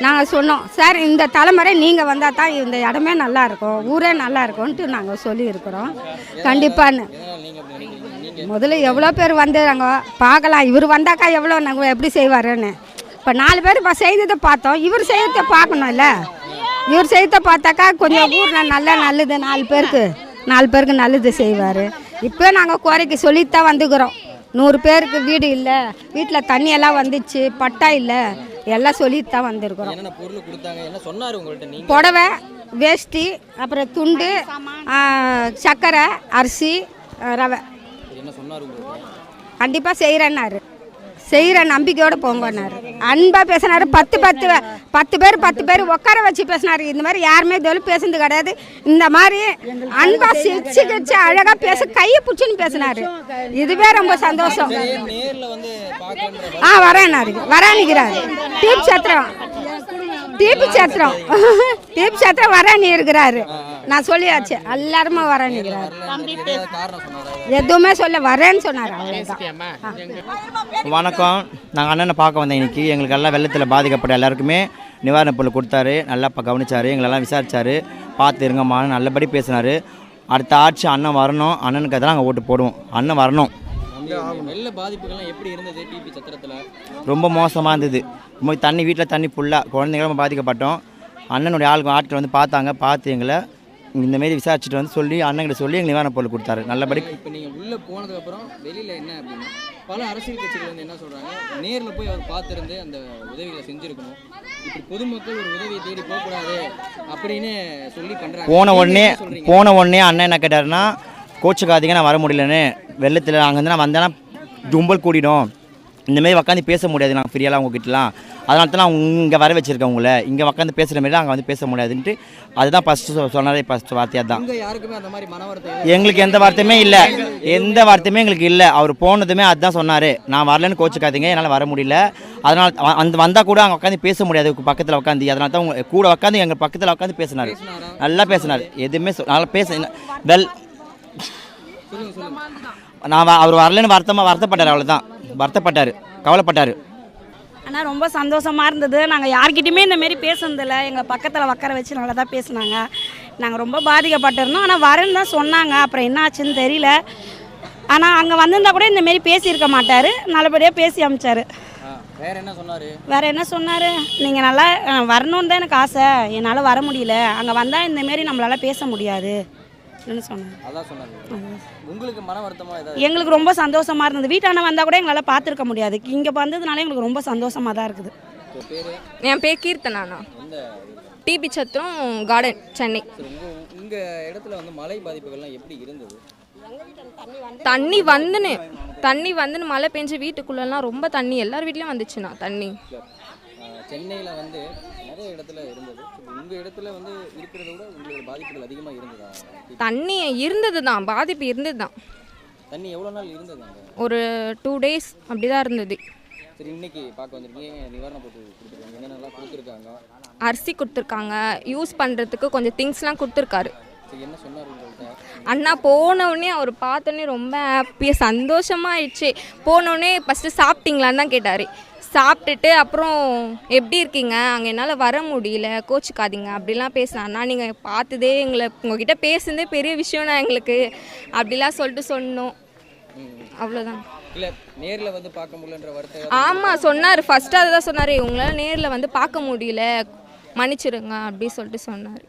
நாங்கள் சொன்னோம், சார் இந்த தலைமுறை நீங்கள் வந்தால் தான் இந்த இடமே நல்லாயிருக்கும், ஊரே நல்லா இருக்கும்ன்ட்டு நாங்கள் சொல்லியிருக்கிறோம். கண்டிப்பான்னு முதல்ல எவ்வளோ பேர் வந்துடுறாங்க பார்க்கலாம், இவர் வந்தாக்கா எவ்வளோ நாங்கள் எப்படி செய்வாருன்னு. இப்போ 4 பேர் இப்போ செய்ததை பார்த்தோம், இவர் செய்யறதை பார்க்கணும்ல. இவர் செய்யறதை பார்த்தாக்கா கொஞ்சம் ஊரில் நல்லது 4 பேருக்கு நல்லது செய்வார். இப்போ நாங்கள் குறைக்கு சொல்லித்தான் வந்துக்கிறோம். 100 பேருக்கு வீடு இல்லை, வீட்டில் தண்ணியெல்லாம் வந்துச்சு, பட்டா இல்லை, எல்லாம் சொல்லிட்டு தான் வந்திருக்கிறோம். புடவை, வேஷ்டி, அப்புறம் துண்டு, சர்க்கரை, அரிசி, ரவை கண்டிப்பாக செய்கிறேன்னாரு. செய்கிற நம்பிக்கையோடு போங்கன்னாரு. அன்பாக பேசினார். 10 பேர் உட்கார வச்சு பேசினார். இந்த மாதிரி யாருமே இதோட பேசுனது கிடையாது. இந்த மாதிரி அன்பாக சிரிச்சு அழகாக கையை பிடிச்சின்னு பேசினார். இதுவே ரொம்ப சந்தோஷம். வரானிக்கிறாரு. தீப் சத்திரம் வரானி இருக்கிறாரு. நான் சொல்லியாச்சு, எல்லாருமே வரானிக்கிறாரு. எதுவுமே சொல்ல வரேன்னு சொன்னார். வணக்கம், நாங்கள் அண்ணனை பார்க்க வந்தேன் இன்னைக்கு. எங்களுக்கு எல்லாம் வெள்ளத்தில் பாதிக்கப்பட்ட எல்லாருக்குமே நிவாரணப் பொருள் கொடுத்தாரு. நல்லா கவனிச்சார், எங்களெல்லாம் விசாரித்தார், பார்த்து இருங்கம்மான்னு நல்லபடி பேசினார். அடுத்த ஆட்சி அண்ணன் வரணும், அண்ணனுக்கு அதெல்லாம் நாங்கள் ஓட்டு போடுவோம். அண்ணன் வரணும். வெள்ள பாதிப்புகள்லாம் எப்படி இருந்தது டிபி சத்திரத்தில்? ரொம்ப மோசமாக இருந்தது. ரொம்ப தண்ணி, வீட்டில் தண்ணி ஃபுல்லாக, குழந்தைங்களும் பாதிக்கப்பட்டோம். அண்ணனுடைய ஆட்கள் வந்து பார்த்து எங்களை இந்தமாரி விசாரிச்சுட்டு வந்து சொல்லி அண்ணன்கிட்ட சொல்லி எங்களுக்கு நிவாரணப் பொருள் கொடுத்தாரு. நல்லபடி. இப்போ நீங்கள் உள்ளே போனதுக்கப்புறம் வெளியில் என்ன அப்படின்னா பல அரசியல் கட்சிகள் வந்து என்ன சொல்கிறாங்க, நேரில் போய் அவர் பார்த்துருந்து அந்த உதவிகளை செஞ்சுருக்கணும், இப்படி பொதுமக்கள் ஒரு உதவியை தேடி போகக்கூடாது அப்படின்னு சொல்லி பண்ணுறாங்க. போன உடனே அண்ணன் என்ன கேட்டாருன்னா, கோச்சுக்காதீங்க நான் வர முடியலன்னு, வெள்ளத்தில் அங்கேருந்து நான் வந்தேன்னா கும்பல் கூடிடும், இந்தமாரி உட்காந்து பேச முடியாது நாங்கள் ஃப்ரீயெல்லாம் உங்ககிட்டலாம், அதனால தான் நான் இங்கே வர வச்சுருக்கேன் உங்களை, இங்கே உட்காந்து பேசுகிற மாரி அங்கே வந்து பேச முடியாதுன்ட்டு அதுதான் ஃபஸ்ட்டு சொன்னாரே. ஃபஸ்ட்டு வார்த்தையாக தான். எங்களுக்கு எந்த வார்த்தையுமே இல்லை, எங்களுக்கு இல்லை. அவர் போனதுமே அதுதான் சொன்னார், நான் வரலன்னு கோச்சுக்காதீங்க, என்னால் வர முடியல, அதனால் வந்தால் கூட அங்கே உட்காந்து பேச முடியாது பக்கத்தில் உட்காந்து, அதனால தான் உங்கள் கூட உட்காந்து எங்கள் பக்கத்தில் உட்காந்து பேசினார். நல்லா பேசினார். எதுவுமே நல்லா அவர் வரலன்னு வருத்தப்பட்டார். அவ்வளோதான், வருத்தப்பட்டார், கவலைப்பட்டார். ஆனால் ரொம்ப சந்தோஷமாக இருந்தது. நாங்கள் யார்கிட்டையுமே இந்தமாரி பேசுனதில்லை. எங்கள் பக்கத்தில் உட்கார வச்சு நல்லா தான் பேசுனாங்க. நாங்கள் ரொம்ப பாதிக்கப்பட்டிருந்தோம். ஆனால் வரேன்னு தான் சொன்னாங்க. அப்புறம் என்ன ஆச்சுன்னு தெரியல. ஆனால் அங்கே வந்திருந்தா கூட இந்தமாரி பேசியிருக்க மாட்டார். நல்லபடியாக பேசி அமிச்சார். வேறு என்ன சொன்னார், நீங்கள் நல்லா வரணுன்னு தான் எனக்கு ஆசை, என்னால் வர முடியல, அங்கே வந்தால் இந்தமாரி நம்மளால் பேச முடியாது எங்களுக்கு ரொம்ப சந்தோஷமாக இருந்தது. வீட்டான வந்தால் கூட எங்களால் பார்த்துருக்க முடியாது. இங்கே வந்ததுனால எங்களுக்கு ரொம்ப சந்தோஷமாக தான் இருக்குது. என் பேர் கீர்த்தனா, டிபி சத்திரம் கார்டன், சென்னை. மழை பாதிப்புகள்லாம் எப்படி இருந்தது? தண்ணி வந்துன்னு மழை பெஞ்சு வீட்டுக்குள்ளெல்லாம் ரொம்ப தண்ணி, எல்லார் வீட்லேயும் வந்துச்சுண்ணா தண்ணி. சென்னையில் வந்து நிறைய இடத்துல இருந்தது. உங்கள் இடத்துல வந்து இருக்கிறத விட உங்களுக்கு பாதிப்புகள் அதிகமாக இருந்ததா? தண்ணி இருந்தது தான், பாதிப்பு இருந்தது தான். தண்ணி எவ்வளோ நாள் இருந்தது? ஒரு 2 days அப்படி தான் இருந்தது. சரி, இன்னைக்கு பார்க்க வந்திருக்கீங்க, நிவாரணப் பொருள் கொடுத்துருக்காங்க, என்னென்னலாம் கொடுத்துருக்காங்க? அரிசி கொடுத்துருக்காங்க, யூஸ் பண்ணுறதுக்கு கொஞ்சம் திங்ஸ்லாம் கொடுத்துருக்காரு. என்ன சொன்னார் உங்கள்கிட்ட? அண்ணா போனவுடனே அவர் பார்த்தோன்னே ரொம்ப ஹாப்பியாக சந்தோஷமாக ஆயிடுச்சு. போனோடனே ஃபஸ்ட்டு சாப்பிட்டீங்களான்னு தான் கேட்டார். சாப்பிட்டுட்டு அப்புறம் எப்படி இருக்கீங்க, அங்கே என்னால் வர முடியல, கோச்சுக்காதீங்க அப்படிலாம் பேசினாண்ணா. நீங்கள் பார்த்ததே எங்களை, உங்ககிட்ட பேசுனதே பெரிய விஷயம்னா எங்களுக்கு அப்படிலாம் சொல்லிட்டு சொன்னோம். அவ்வளோதான். இல்லை, நேரில் வந்து பார்க்க முடியலன்ற வார்த்தை. ஆமாம் சொன்னார், ஃபஸ்ட்டு அதை தான் சொன்னார், உங்களால் நேரில் வந்து பார்க்க முடியல, மன்னிச்சிருங்க அப்படி சொல்லிட்டு சொன்னார்.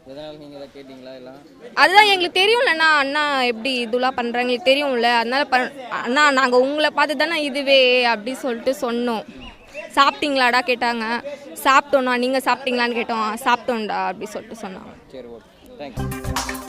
அதுதான் எங்களுக்கு தெரியும்லண்ணா, அண்ணா எப்படி இதெல்லாம் பண்ணுறாங்க எங்களுக்கு தெரியும்ல, அதனால அண்ணா நாங்கள் உங்களை பார்த்து தானே இதுவே அப்படி சொல்லிட்டு சொன்னோம். சாப்பிட்டீங்களாடா கேட்டாங்க, சாப்பிட்டோண்ணா. நீங்கள் சாப்பிட்டீங்களான்னு கேட்டோம், சாப்பிட்டோம்டா அப்படி சொல்லிட்டு சொன்னாங்க. சரி, ஓகே, தேங்க்யூ.